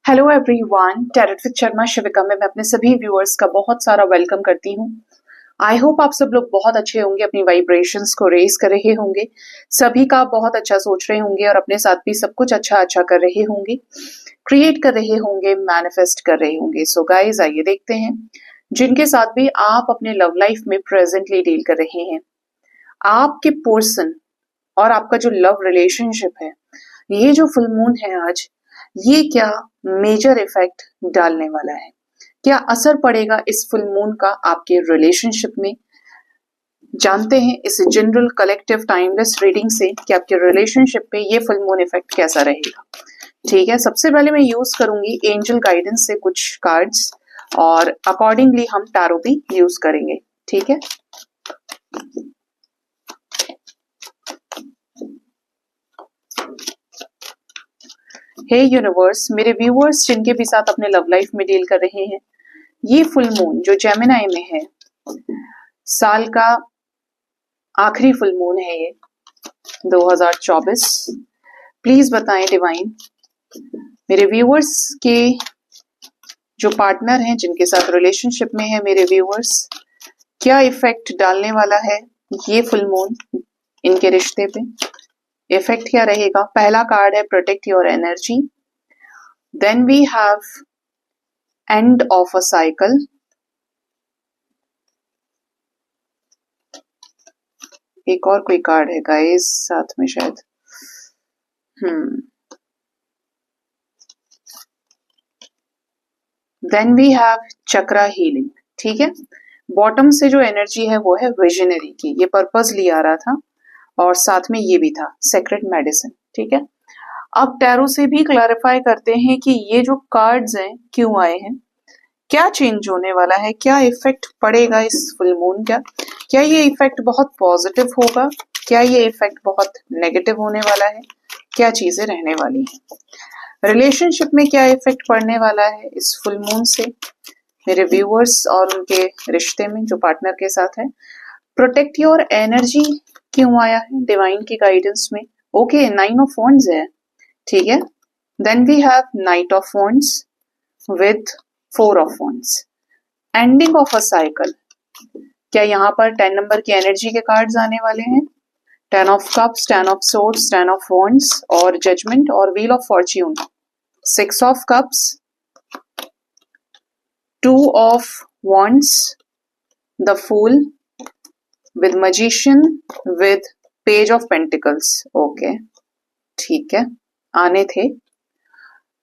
Hello everyone, tarot with Sharma Shivika में मैं अपने सभी व्यूअर्स का बहुत सारा वेलकम करती हूँ। आई होप आप सब लोग बहुत अच्छे होंगे, अपनी वाइब्रेशंस को रेज कर रहे होंगे, सभी का बहुत अच्छा सोच रहे होंगे और अपने साथ भी सब कुछ अच्छा अच्छा कर रहे होंगे, क्रिएट कर रहे होंगे, मैनिफेस्ट कर रहे होंगे। सो गाइज, आइए देखते हैं जिनके साथ भी आप अपने लव लाइफ में प्रेजेंटली डील कर रहे हैं, आपके पर्सन और आपका जो लव रिलेशनशिप है, ये जो फुल मून है आज, ये क्या मेजर इफेक्ट डालने वाला है, क्या असर पड़ेगा इस फुल मून का आपके रिलेशनशिप में। जानते हैं इस जनरल कलेक्टिव टाइमलेस रीडिंग से कि आपके रिलेशनशिप पे ये फुल मून इफेक्ट कैसा रहेगा। ठीक है, सबसे पहले मैं यूज करूंगी एंजल गाइडेंस से कुछ कार्ड्स और अकॉर्डिंगली हम टैरो भी यूज करेंगे। ठीक है, हे यूनिवर्स, मेरे व्यूअर्स जिनके भी साथ अपने लव लाइफ में डील कर रहे हैं, ये फुल मून जो जेमिनी में है, साल का आखिरी फुल मून है ये 2024। प्लीज बताएं डिवाइन, मेरे व्यूअर्स के जो पार्टनर हैं, जिनके साथ रिलेशनशिप में है मेरे व्यूअर्स, क्या इफेक्ट डालने वाला है ये फुल मून इनके रिश्ते पे। इफेक्ट क्या रहेगा? पहला कार्ड है protect your energy, then we have end of a cycle, एक और कोई कार्ड है गाइस साथ में शायद, then we have chakra healing. ठीक है, बॉटम से जो एनर्जी है वो है विजनरी की, ये पर्पसली आ रहा था, और साथ में ये भी था सेक्रेट मेडिसिन। ठीक है, अब टैरो से भी क्लैरिफाई करते हैं कि ये जो कार्ड्स हैं क्यों आए हैं, क्या चेंज होने वाला है, क्या इफेक्ट पड़ेगा इस फुल मून का। क्या ये इफेक्ट बहुत पॉजिटिव होगा, क्या ये इफेक्ट बहुत नेगेटिव होने वाला है, क्या चीजें रहने वाली हैं, रिलेशनशिप में क्या इफेक्ट पड़ने वाला है इस फुल मून से मेरे व्यूअर्स और उनके रिश्ते में जो पार्टनर के साथ है। प्रोटेक्ट योर एनर्जी क्यों आया है डिवाइन की गाइडेंस में? ओके, 9 ऑफ वॉन्ड्स है। ठीक है, then we have knight of wands with 4 of wands, ending of a cycle. क्या यहाँ पर 10 नंबर की एनर्जी के कार्ड्स आने वाले हैं? 10 of cups, 10 of swords, 10 of wands और जजमेंट और wheel of fortune, 6 of cups, 2 of wands, the fool with magician with page of pentacles. Okay, ठीक है, आने थे।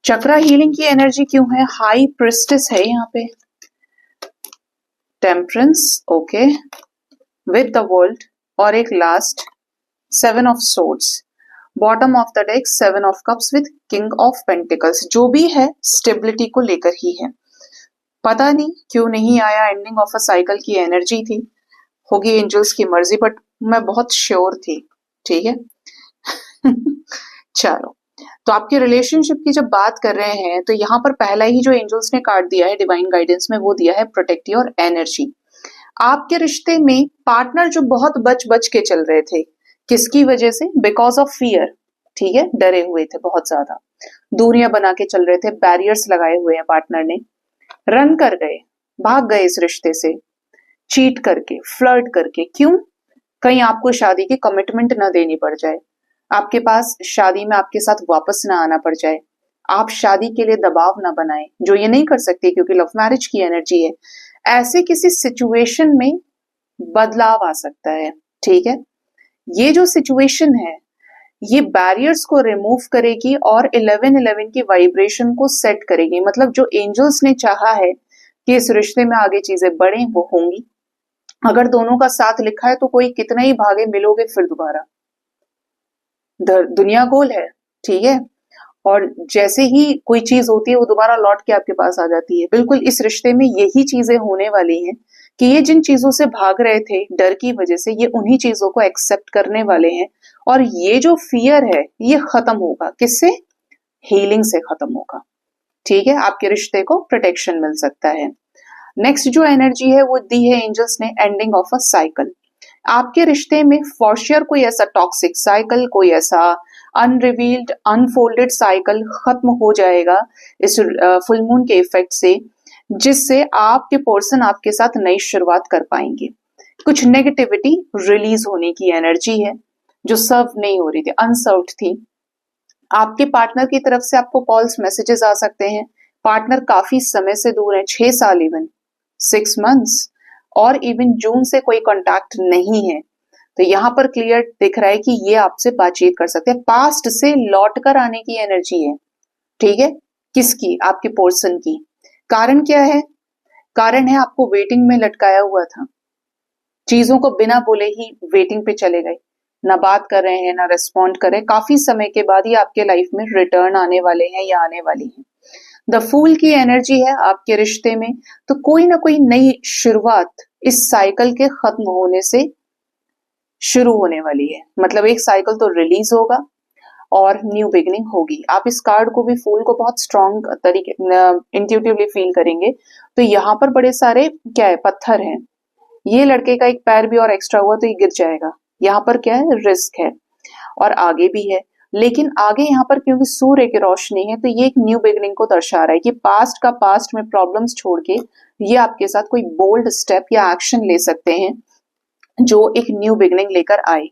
चक्रा हीलिंग की एनर्जी क्यों है? हाई प्रिस्टेस है यहाँ पे, temperance, okay, with the world, और एक last 7 of swords, bottom of the deck 7 of cups with king of pentacles. जो भी है स्टेबिलिटी को लेकर ही है, पता नहीं क्यों नहीं आया। एंडिंग ऑफ अ साइकिल की एनर्जी थी, होगी एंजल्स की मर्जी, बट मैं बहुत श्योर थी। ठीक है चलो, तो आपके रिलेशनशिप की जब बात कर रहे हैं तो यहाँ पर पहला ही जो एंजल्स ने कार्ड दिया है डिवाइन गाइडेंस में, वो दिया है प्रोटेक्ट योर एनर्जी। आपके रिश्ते में पार्टनर जो बहुत बच बच के चल रहे थे, किसकी वजह से? Because of fear. ठीक है, डरे हुए थे, बहुत ज्यादा दूरियां बना के चल रहे थे, बैरियर्स लगाए हुए हैं पार्टनर ने, रन कर गए, भाग गए इस रिश्ते से, चीट करके, फ्लर्ट करके। क्यों? कहीं आपको शादी की कमिटमेंट ना देनी पड़ जाए, आपके पास शादी में आपके साथ वापस ना आना पड़ जाए, आप शादी के लिए दबाव ना बनाएं, जो ये नहीं कर सकते क्योंकि लव मैरिज की एनर्जी है। ऐसे किसी सिचुएशन में बदलाव आ सकता है। ठीक है, ये जो सिचुएशन है ये बैरियर्स को रिमूव करेगी और 1111 की वाइब्रेशन को सेट करेगी। मतलब जो एंजल्स ने चाहा है कि इस रिश्ते में आगे चीजें बढ़े, वो होंगी। अगर दोनों का साथ लिखा है तो कोई कितना ही भागे, मिलोगे फिर दोबारा, दुनिया गोल है। ठीक है, और जैसे ही कोई चीज होती है वो दोबारा लौट के आपके पास आ जाती है। बिल्कुल इस रिश्ते में यही चीजें होने वाली हैं कि ये जिन चीजों से भाग रहे थे डर की वजह से, ये उन्हीं चीजों को एक्सेप्ट करने वाले हैं, और ये जो फियर है ये खत्म होगा। किससे? हीलिंग से खत्म होगा। ठीक है, आपके रिश्ते को प्रोटेक्शन मिल सकता है। नेक्स्ट जो एनर्जी है वो दी है एंजल्स ने, एंडिंग ऑफ अ साइकिल। आपके रिश्ते में फॉर श्योर कोई ऐसा टॉक्सिक साइकिल, कोई ऐसा अनरिवील्ड अनफोल्डेड साइकिल खत्म हो जाएगा इस फुल मून के इफेक्ट से, जिससे आपके पर्सन आपके साथ नई शुरुआत कर पाएंगे। कुछ नेगेटिविटी रिलीज होने की एनर्जी है जो सर्व नहीं हो रही थी, अनसर्व्ड थी। आपके पार्टनर की तरफ से आपको कॉल्स मैसेजेस आ सकते हैं। पार्टनर काफी समय से दूर है, 6 साल, इवन 6 मंथ्स, और इवन जून से कोई कांटेक्ट नहीं है। तो यहाँ पर क्लियर दिख रहा है कि ये आपसे बातचीत कर सकते हैं। पास्ट से लौट कर आने की एनर्जी है, ठीक है। किसकी? आपके पर्सन की। कारण क्या है? कारण है आपको वेटिंग में लटकाया हुआ था, चीजों को बिना बोले ही वेटिंग पे चले गए, ना बात कर रहे हैं ना रिस्पॉन्ड कर रहे हैं। काफी समय के बाद ही आपके लाइफ में रिटर्न आने वाले हैं या आने वाली हैं। द फूल की एनर्जी है आपके रिश्ते में, तो कोई ना कोई नई शुरुआत इस साइकिल के खत्म होने से शुरू होने वाली है। मतलब एक साइकिल तो रिलीज होगा और न्यू बिगिनिंग होगी। आप इस कार्ड को भी, फूल को बहुत स्ट्रॉन्ग तरीके इंट्यूटिवली फील करेंगे। तो यहाँ पर बड़े सारे क्या है, पत्थर हैं। ये लड़के का एक पैर भी और एक्स्ट्रा हुआ तो ये गिर जाएगा। यहाँ पर क्या है, रिस्क है और आगे भी है। लेकिन आगे यहाँ पर क्योंकि सूर्य की रोशनी है तो ये एक न्यू बिगिनिंग को दर्शा रहा है कि पास्ट का पास्ट में प्रॉब्लम्स छोड़ के ये आपके साथ कोई बोल्ड स्टेप या एक्शन ले सकते हैं जो एक न्यू बिगिनिंग लेकर आए,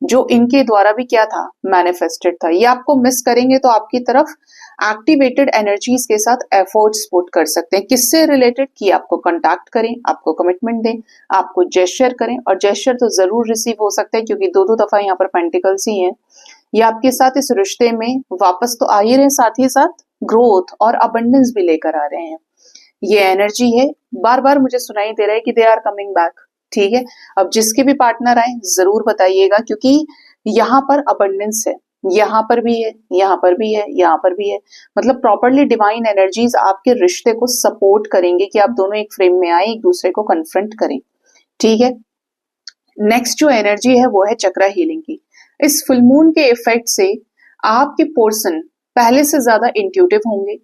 जो इनके द्वारा भी क्या था, मैनिफेस्टेड था। ये आपको मिस करेंगे तो आपकी तरफ एक्टिवेटेड एनर्जीज के साथ एफर्ट्स पुट कर सकते हैं। किससे रिलेटेड? कि आपको कांटेक्ट करें, आपको कमिटमेंट दें, आपको जेस्चर करें। और जेस्चर तो जरूर रिसीव हो सकता है क्योंकि दो दो दफा यहाँ पर पेंटिकल्स ही हैं। ये आपके साथ इस रिश्ते में वापस तो आ ही रहे, साथ ही साथ ग्रोथ और अबंडेंस भी लेकर आ रहे हैं। ये एनर्जी है, बार बार मुझे सुनाई दे रहा है कि दे आर कमिंग बैक, ठीक है। अब जिसके भी पार्टनर आए जरूर बताइएगा, क्योंकि यहाँ पर अबंडेंस है, यहाँ पर भी है, यहाँ पर भी है, यहाँ पर भी है। मतलब प्रॉपरली डिवाइन एनर्जीज आपके रिश्ते को सपोर्ट करेंगे कि आप दोनों एक फ्रेम में आए, एक दूसरे को कन्फ्रंट करें, ठीक है। नेक्स्ट जो एनर्जी है वो है चक्रा हीलिंग की। इस फुल मून के इफेक्ट से आपके पर्सन पहले से ज्यादा इंट्यूटिव होंगे।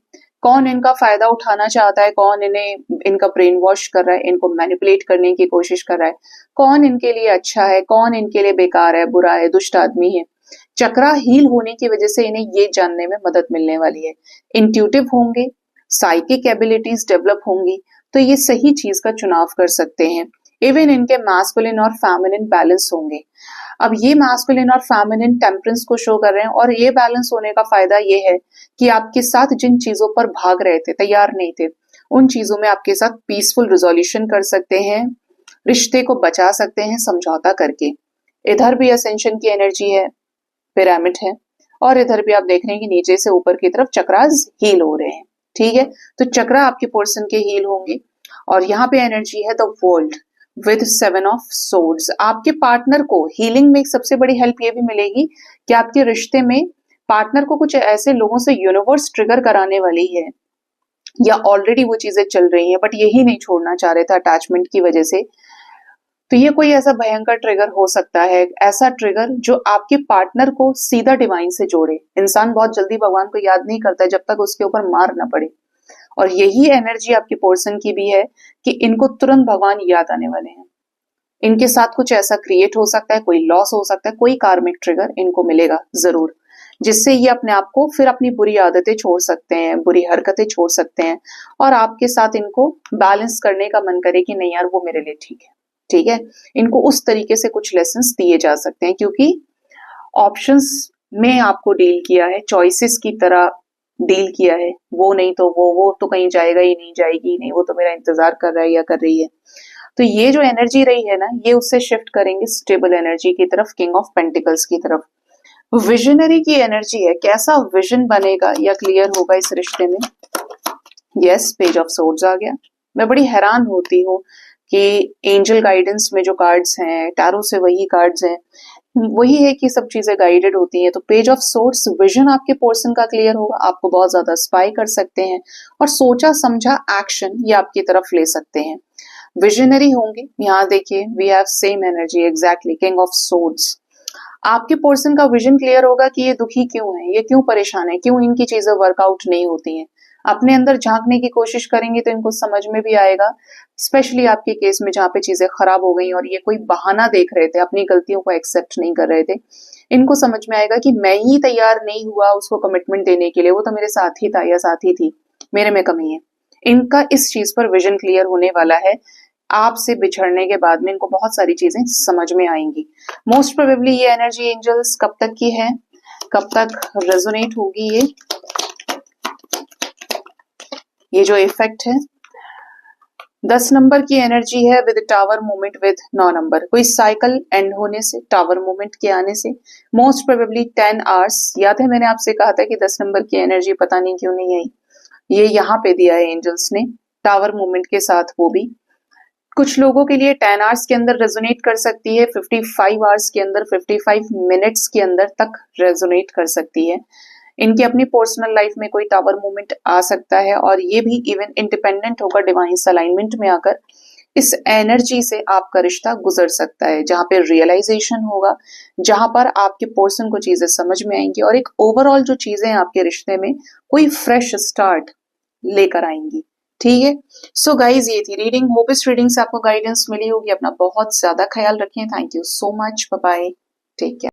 कौन इनका फायदा उठाना चाहता है, कौन इन्हें इनका ब्रेन वॉश कर रहा है, इनको मैनिपुलेट करने की कोशिश कर रहा है, कौन इनके लिए अच्छा है, कौन इनके लिए बेकार है, बुरा है, दुष्ट आदमी है। चक्रा हील होने की वजह से इन्हें ये जानने में मदद मिलने वाली है। इंट्यूटिव होंगे, साइकिक एबिलिटीज डेवलप होंगी, तो ये सही चीज का चुनाव कर सकते हैं। इवन इनके मैस्कुलिन और फेमिनिन बैलेंस होंगे। अब ये मैस्कुलिन और फेमिनिन टेम्परेंस को शो कर रहे हैं, और ये बैलेंस होने का फायदा ये है कि आपके साथ जिन चीजों पर भाग रहे थे, तैयार नहीं थे, उन चीजों में आपके साथ पीसफुल रिजोल्यूशन कर सकते हैं, रिश्ते को बचा सकते हैं समझौता करके। इधर भी असेंशन की एनर्जी है, पिरामिड है, और इधर भी आप देख रहे हैं कि नीचे से ऊपर की तरफ चक्रास हील हो रहे हैं, ठीक है। तो चक्रा आपके पर्सन के हील होंगे। और यहाँ पे एनर्जी है the world with 7 of swords. आपके पार्टनर को हीलिंग में एक सबसे बड़ी हेल्प ये भी मिलेगी कि आपके रिश्ते में पार्टनर को कुछ ऐसे लोगों से यूनिवर्स ट्रिगर कराने वाली है, या ऑलरेडी वो चीजें चल रही हैं बट यही नहीं छोड़ना चाह रहे थे अटैचमेंट की वजह से। तो ये कोई ऐसा भयंकर ट्रिगर हो सकता है, ऐसा ट्रिगर जो आपके पार्टनर को सीधा डिवाइन से जोड़े। इंसान बहुत जल्दी भगवान को याद नहीं करता जब तक उसके ऊपर मार ना पड़े, और यही एनर्जी आपके पर्सन की भी है कि इनको तुरंत भगवान याद आने वाले हैं। इनके साथ कुछ ऐसा क्रिएट हो सकता है, कोई लॉस हो सकता है, कोई कार्मिक ट्रिगर इनको मिलेगा जरूर, जिससे ये अपने आप को फिर अपनी बुरी आदतें छोड़ सकते हैं, बुरी हरकतें छोड़ सकते हैं, और आपके साथ इनको बैलेंस करने का मन करे कि नहीं यार वो मेरे लिए ठीक है, ठीक है। इनको उस तरीके से कुछ लेसन्स दिए जा सकते हैं, क्योंकि ऑप्शंस में आपको डील किया है, चॉइसेस की तरह डील किया है। वो नहीं तो वो तो कहीं जाएगा ही नहीं, जाएगी नहीं, वो तो मेरा इंतजार कर रहा है या कर रही है। तो ये जो एनर्जी रही है ना, ये उससे शिफ्ट करेंगे स्टेबल एनर्जी की तरफ, किंग ऑफ पेंटिकल्स की तरफ। विजनरी की एनर्जी है, कैसा विजन बनेगा या क्लियर होगा इस रिश्ते में। यस, पेज ऑफ सोर्ड्स आ गया। मैं बड़ी हैरान होती हूँ कि एंजल गाइडेंस में जो कार्ड्स हैं, टैरो से वही कार्ड्स हैं, वही है कि सब चीजें गाइडेड होती हैं। तो पेज ऑफ सोर्ड्स, विजन आपके पर्सन का क्लियर होगा, आपको बहुत ज्यादा स्पाई कर सकते हैं और सोचा समझा एक्शन ये आपकी तरफ ले सकते हैं। विजनरी होंगे, यहाँ देखिए we have same energy exactly, king of swords. आपके पर्सन का विजन क्लियर होगा कि ये दुखी क्यों है, ये क्यों परेशान है, क्यों इनकी चीजें वर्कआउट नहीं होती हैं। अपने अंदर झांकने की कोशिश करेंगे तो इनको समझ में भी आएगा, स्पेशली आपके केस में जहाँ पे चीजें खराब हो गई और ये कोई बहाना देख रहे थे, अपनी गलतियों को एक्सेप्ट नहीं कर रहे थे। इनको समझ में आएगा कि मैं ही तैयार नहीं हुआ उसको कमिटमेंट देने के लिए, वो तो मेरे साथी था या साथी थी, मेरे में कमी है। इनका इस चीज पर विजन क्लियर होने वाला है। आपसे बिछड़ने के बाद में इनको बहुत सारी चीजें समझ में आएंगी। मोस्ट प्रोबेबली ये एनर्जी एंजल्स कब तक की है, कब तक रेजोनेट होगी ये जो इफेक्ट है। 10 नंबर की एनर्जी है with tower movement with 9 number, कोई साइकिल एंड होने से, टावर मूवमेंट के आने से मोस्ट प्रोबेबली 10 आवर्स। याद है मैंने आपसे कहा था कि 10 नंबर की एनर्जी पता नहीं क्यों नहीं आई, ये यहाँ पे दिया है एंजल्स ने, टावर मूवमेंट के साथ। वो भी कुछ लोगों के लिए 10 आवर्स के अंदर रेजोनेट कर सकती है, 55 आवर्स के अंदर, 55 मिनट्स के अंदर तक रेजोनेट कर सकती है। इनकी अपनी पर्सनल लाइफ में कोई टावर मूवमेंट आ सकता है और ये भी इवन इंडिपेंडेंट होकर डिवाइन अलाइनमेंट में आकर इस एनर्जी से आपका रिश्ता गुजर सकता है, जहां पे रियलाइजेशन होगा, जहां पर आपके पर्सन को चीजें समझ में आएंगी और एक ओवरऑल जो चीजें आपके रिश्ते में कोई फ्रेश स्टार्ट लेकर आएंगी। ठीक है, सो गाइज ये थी रीडिंग। होप इस रीडिंग से आपको गाइडेंस मिली होगी। अपना बहुत ज्यादा ख्याल रखें। Thank you so much, bye bye, take care.